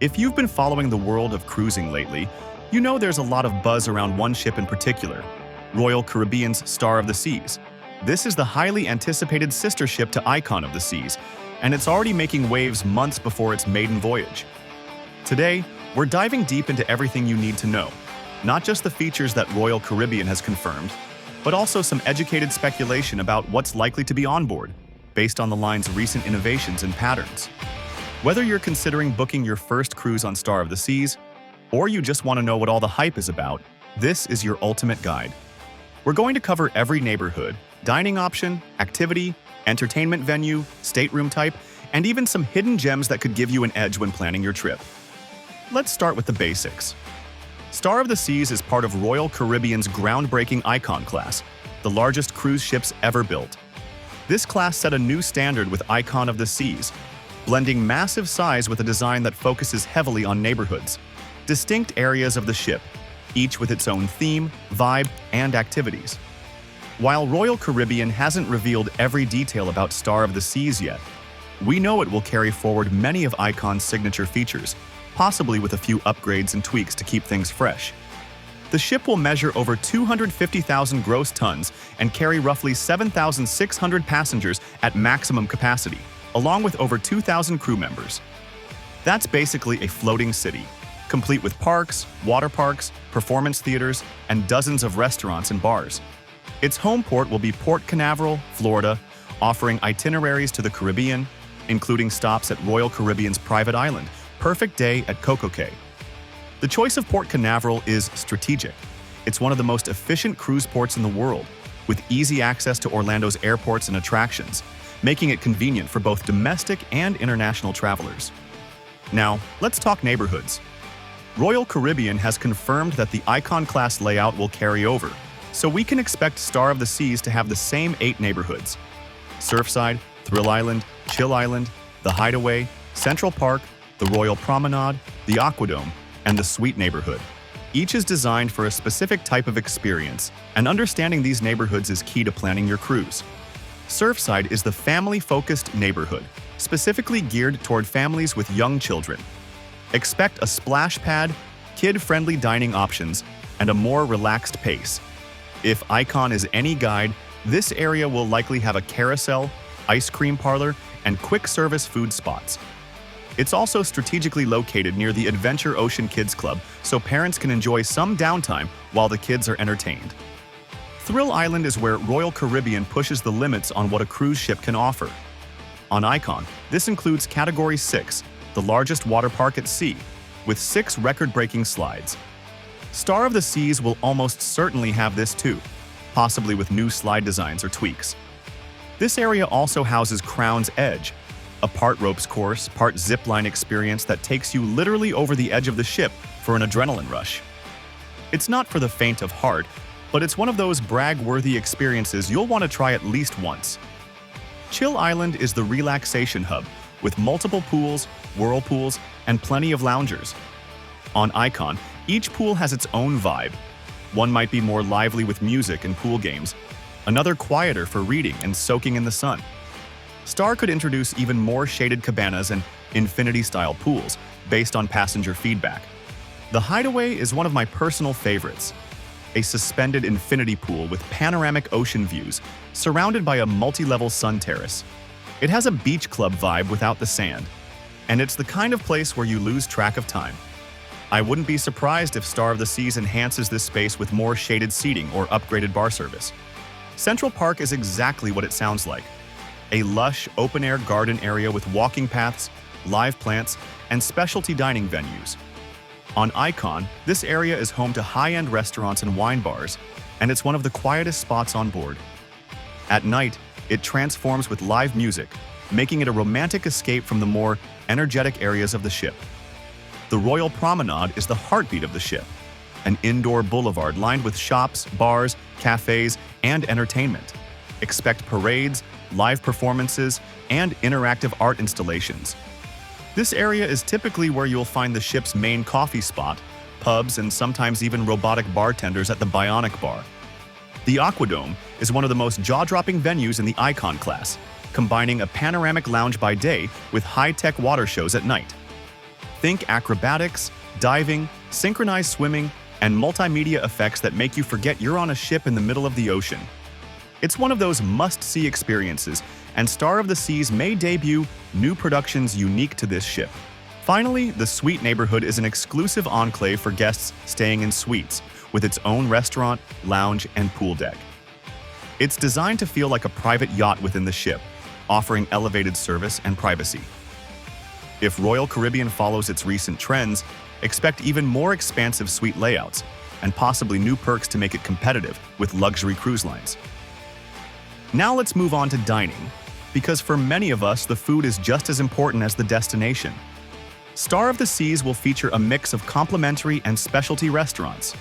If you've been following the world of cruising lately, you know there's a lot of buzz around one ship in particular, Royal Caribbean's Star of the Seas. This is the highly anticipated sister ship to Icon of the Seas, and it's already making waves months before its maiden voyage. Today, we're diving deep into everything you need to know, not just the features that Royal Caribbean has confirmed, but also some educated speculation about what's likely to be on board, based on the line's recent innovations and patterns. Whether you're considering booking your first cruise on Star of the Seas, or you just want to know what all the hype is about, this is your ultimate guide. We're going to cover every neighborhood, dining option, activity, entertainment venue, stateroom type, and even some hidden gems that could give you an edge when planning your trip. Let's start with the basics. Star of the Seas is part of Royal Caribbean's groundbreaking Icon class, the largest cruise ships ever built. This class set a new standard with Icon of the Seas, blending massive size with a design that focuses heavily on neighborhoods, distinct areas of the ship, each with its own theme, vibe, and activities. While Royal Caribbean hasn't revealed every detail about Star of the Seas yet, we know it will carry forward many of Icon's signature features, possibly with a few upgrades and tweaks to keep things fresh. The ship will measure over 250,000 gross tons and carry roughly 7,600 passengers at maximum capacity, along with over 2,000 crew members. That's basically a floating city, complete with parks, water parks, performance theaters, and dozens of restaurants and bars. Its home port will be Port Canaveral, Florida, offering itineraries to the Caribbean, including stops at Royal Caribbean's private island, Perfect Day at Coco Cay. The choice of Port Canaveral is strategic. It's one of the most efficient cruise ports in the world, with easy access to Orlando's airports and attractions, making it convenient for both domestic and international travelers. Now, let's talk neighborhoods. Royal Caribbean has confirmed that the Icon-class layout will carry over, so we can expect Star of the Seas to have the same 8 neighborhoods: Surfside, Thrill Island, Chill Island, the Hideaway, Central Park, the Royal Promenade, the Aquadome, and the Suite neighborhood. Each is designed for a specific type of experience, and understanding these neighborhoods is key to planning your cruise. Surfside is the family-focused neighborhood, specifically geared toward families with young children. Expect a splash pad, kid-friendly dining options, and a more relaxed pace. If Icon is any guide, this area will likely have a carousel, ice cream parlor, and quick-service food spots. It's also strategically located near the Adventure Ocean Kids Club, so parents can enjoy some downtime while the kids are entertained. Thrill Island is where Royal Caribbean pushes the limits on what a cruise ship can offer. On Icon, this includes Category 6, the largest water park at sea, with 6 record-breaking slides. Star of the Seas will almost certainly have this too, possibly with new slide designs or tweaks. This area also houses Crown's Edge, a part ropes course, part zipline experience that takes you literally over the edge of the ship for an adrenaline rush. It's not for the faint of heart, but it's one of those brag-worthy experiences you'll want to try at least once. Chill Island is the relaxation hub, with multiple pools, whirlpools, and plenty of loungers. On Icon, each pool has its own vibe. One might be more lively with music and pool games, another quieter for reading and soaking in the sun. Star could introduce even more shaded cabanas and infinity-style pools based on passenger feedback. The Hideaway is one of my personal favorites, a suspended infinity pool with panoramic ocean views surrounded by a multi-level sun terrace. It has a beach club vibe without the sand, and it's the kind of place where you lose track of time. I wouldn't be surprised if Star of the Seas enhances this space with more shaded seating or upgraded bar service. Central Park is exactly what it sounds like, a lush, open-air garden area with walking paths, live plants, and specialty dining venues. On Icon, this area is home to high-end restaurants and wine bars, and it's one of the quietest spots on board. At night, it transforms with live music, making it a romantic escape from the more energetic areas of the ship. The Royal Promenade is the heartbeat of the ship, an indoor boulevard lined with shops, bars, cafes, and entertainment. Expect parades, live performances, and interactive art installations. This area is typically where you'll find the ship's main coffee spot, pubs, and sometimes even robotic bartenders at the Bionic Bar. The Aquadome is one of the most jaw-dropping venues in the Icon class, combining a panoramic lounge by day with high-tech water shows at night. Think acrobatics, diving, synchronized swimming, and multimedia effects that make you forget you're on a ship in the middle of the ocean. It's one of those must-see experiences, and Star of the Seas may debut new productions unique to this ship. Finally, the suite neighborhood is an exclusive enclave for guests staying in suites, with its own restaurant, lounge, and pool deck. It's designed to feel like a private yacht within the ship, offering elevated service and privacy. If Royal Caribbean follows its recent trends, expect even more expansive suite layouts, and possibly new perks to make it competitive with luxury cruise lines. Now let's move on to dining, because for many of us, the food is just as important as the destination. Star of the Seas will feature a mix of complimentary and specialty restaurants.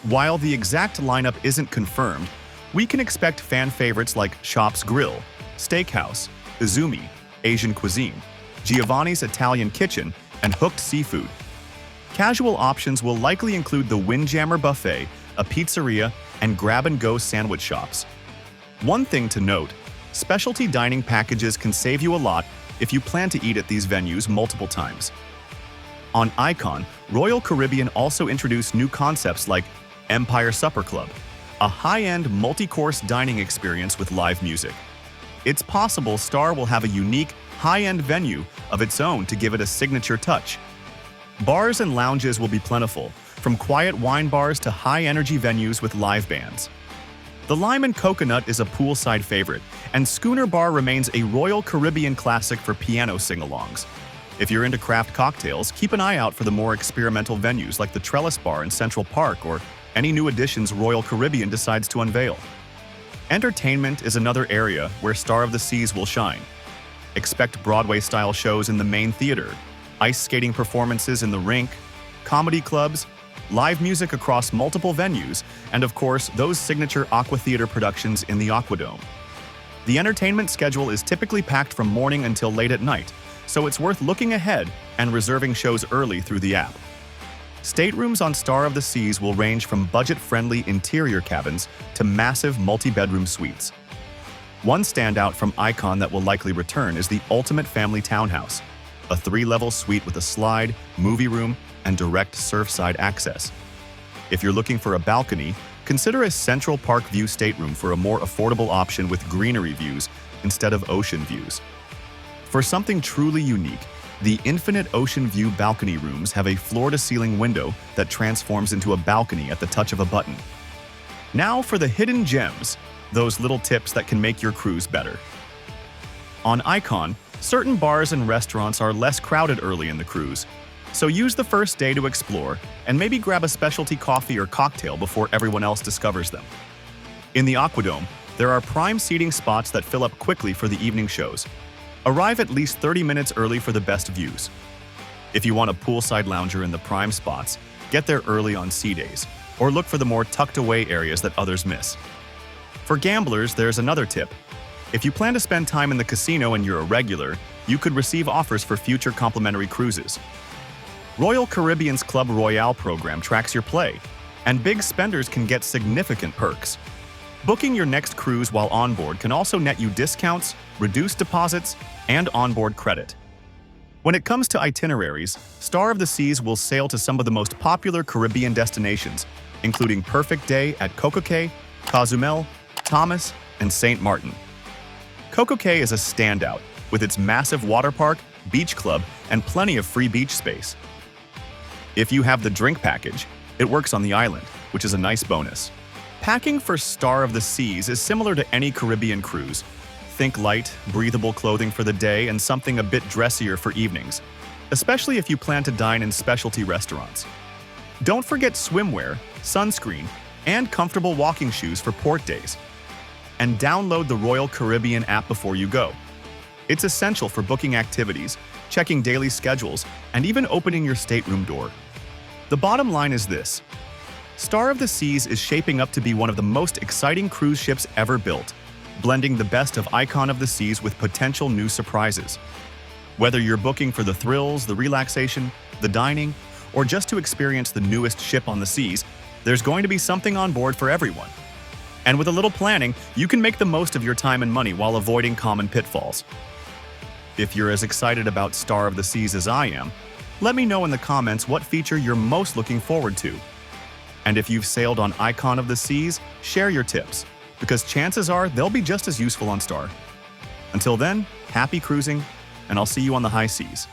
While the exact lineup isn't confirmed, we can expect fan favorites like Shop's Grill, Steakhouse, Izumi, Asian Cuisine, Giovanni's Italian Kitchen, and Hooked Seafood. Casual options will likely include the Windjammer Buffet, a pizzeria, and grab-and-go sandwich shops. One thing to note, specialty dining packages can save you a lot if you plan to eat at these venues multiple times. On Icon, Royal Caribbean also introduced new concepts like Empire Supper Club, a high-end multi-course dining experience with live music. It's possible Star will have a unique, high-end venue of its own to give it a signature touch. Bars and lounges will be plentiful, from quiet wine bars to high-energy venues with live bands. The Lime and Coconut is a poolside favorite, and Schooner Bar remains a Royal Caribbean classic for piano sing-alongs. If you're into craft cocktails, keep an eye out for the more experimental venues like the Trellis Bar in Central Park or any new additions Royal Caribbean decides to unveil. Entertainment is another area where Star of the Seas will shine. Expect Broadway-style shows in the main theater, ice skating performances in the rink, comedy clubs, live music across multiple venues, and of course, those signature Aqua Theater productions in the Aquadome. The entertainment schedule is typically packed from morning until late at night, so it's worth looking ahead and reserving shows early through the app. Staterooms on Star of the Seas will range from budget-friendly interior cabins to massive multi-bedroom suites. One standout from Icon that will likely return is the Ultimate Family Townhouse, a 3-level suite with a slide, movie room, and direct surfside access. If you're looking for a balcony, consider a Central Park View stateroom for a more affordable option with greenery views instead of ocean views. For something truly unique, the Infinite Ocean View balcony rooms have a floor-to-ceiling window that transforms into a balcony at the touch of a button. Now for the hidden gems, those little tips that can make your cruise better. On Icon, certain bars and restaurants are less crowded early in the cruise, so use the first day to explore and maybe grab a specialty coffee or cocktail before everyone else discovers them. In the Aquadome, there are prime seating spots that fill up quickly for the evening shows. Arrive at least 30 minutes early for the best views. If you want a poolside lounger in the prime spots, get there early on sea days, or look for the more tucked-away areas that others miss. For gamblers, there's another tip. If you plan to spend time in the casino and you're a regular, you could receive offers for future complimentary cruises. Royal Caribbean's Club Royale program tracks your play, and big spenders can get significant perks. Booking your next cruise while on board can also net you discounts, reduced deposits, and onboard credit. When it comes to itineraries, Star of the Seas will sail to some of the most popular Caribbean destinations, including Perfect Day at Coco Cay, Cozumel, Thomas, and St. Martin. Coco Cay is a standout, with its massive water park, beach club, and plenty of free beach space. If you have the drink package, it works on the island, which is a nice bonus. Packing for Star of the Seas is similar to any Caribbean cruise. Think light, breathable clothing for the day and something a bit dressier for evenings, especially if you plan to dine in specialty restaurants. Don't forget swimwear, sunscreen, and comfortable walking shoes for port days. And download the Royal Caribbean app before you go. It's essential for booking activities, checking daily schedules, and even opening your stateroom door. The bottom line is this: Star of the Seas is shaping up to be one of the most exciting cruise ships ever built, blending the best of Icon of the Seas with potential new surprises. Whether you're booking for the thrills, the relaxation, the dining, or just to experience the newest ship on the seas, there's going to be something on board for everyone. And with a little planning, you can make the most of your time and money while avoiding common pitfalls. If you're as excited about Star of the Seas as I am, Let me know in the comments what feature you're most looking forward to. And if you've sailed on Icon of the Seas, share your tips, because chances are they'll be just as useful on Star. Until then, happy cruising, and I'll see you on the high seas.